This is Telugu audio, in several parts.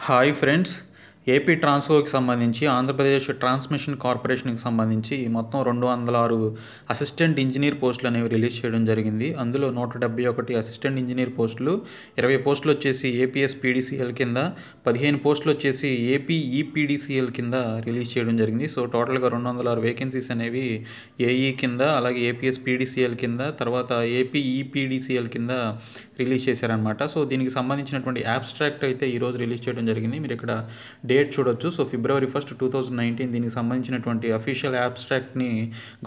Hi friends. ఏపీ ట్రాన్స్‌కోకి సంబంధించి ఆంధ్రప్రదేశ్ ట్రాన్స్‌మిషన్ కార్పొరేషన్‌కి సంబంధించి మొత్తం 206 అసిస్టెంట్ ఇంజినీర్ పోస్టులు అనేవి రిలీజ్ చేయడం జరిగింది. అందులో 171 అసిస్టెంట్ ఇంజినీర్ పోస్టులు, 20 పోస్టులు వచ్చేసి ఏపీఎస్ పీడీసీఎల్ కింద, 15 పోస్టులు వచ్చేసి ఏపీ ఈపీడీసీఎల్ కింద రిలీజ్ చేయడం జరిగింది. సో టోటల్‌గా 206 వేకెన్సీస్ అనేవి ఏఈ కింద, అలాగే ఏపీఎస్ పీడీసీఎల్ కింద, తర్వాత ఏపీ ఈపీడీసీఎల్ కింద రిలీజ్ చేశారనమాట. సో దీనికి సంబంధించినటువంటి యాబ్స్ట్రాక్ట్ అయితే ఈరోజు రిలీజ్ చేయడం జరిగింది. మీరు ఇక్కడ డేట్ చూడొచ్చు. సో February 1, 2019 దీనికి సంబంధించినటువంటి అఫీషియల్ యాబ్స్ట్రాక్ట్ని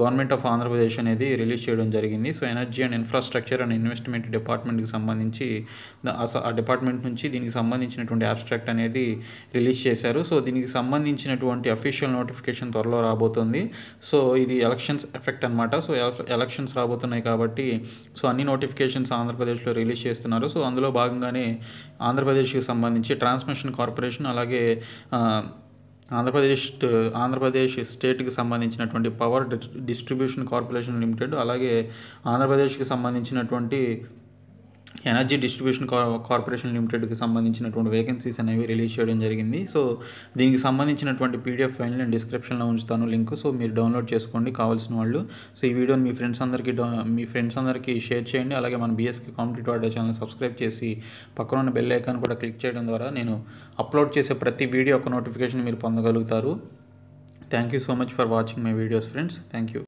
గవర్నమెంట్ ఆఫ్ ఆంధ్రప్రదేశ్ అనేది రిలీజ్ చేయడం జరిగింది. So energy and infrastructure and investment డిపార్ట్మెంట్కి సంబంధించి ఆ డిపార్ట్మెంట్ నుంచి దీనికి సంబంధించినటువంటి యాబ్స్ట్రాక్ట్ అనేది రిలీజ్ చేశారు. సో దీనికి సంబంధించినటువంటి అఫీషియల్ నోటిఫికేషన్ త్వరలో రాబోతుంది. సో ఇది ఎలక్షన్స్ ఎఫెక్ట్ అనమాట. సో ఎలక్షన్స్ రాబోతున్నాయి కాబట్టి సో అన్ని నోటిఫికేషన్స్ ఆంధ్రప్రదేశ్లో రిలీజ్ చేస్తున్నారు. సో అందులో భాగంగానే ఆంధ్రప్రదేశ్కి సంబంధించి ట్రాన్స్మిషన్ కార్పొరేషన్, అలాగే ఆంధ్రప్రదేశ్ స్టేట్కి సంబంధించినటువంటి పవర్ డిస్ట్రిబ్యూషన్ కార్పొరేషన్ లిమిటెడ్, అలాగే ఆంధ్రప్రదేశ్కి సంబంధించినటువంటి ఎనర్జీ డిస్ట్రిబ్యూషన్ కార్పొరేషన్ లిమిటెడ్కి సంబంధించినటువంటి వేకెన్సీస్ అనేవి రిలీజ్ చేయడం జరిగింది. సో దీనికి సంబంధించినటువంటి పీడిఎఫ్ ఫైల్ నేను డిస్క్రిప్షన్లో ఉంచుతాను లింక్. సో మీరు డౌన్లోడ్ చేసుకోండి కావాల్సిన వాళ్ళు. సో ఈ వీడియోని మీ ఫ్రెండ్స్ అందరికీ షేర్ చేయండి. అలాగే మన బీఎస్కే కాంపిటేటివ్ అడ్డా ఛానల్ సబ్స్క్రైబ్ చేసి పక్కన ఉన్న బెల్ ఐకాన్ కూడా క్లిక్ చేయడం ద్వారా నేను అప్లోడ్ చేసే ప్రతి వీడియో యొక్క నోటిఫికేషన్ మీరు పొందగలుగుతారు. Thank you so much for watching my videos friends. Thank you.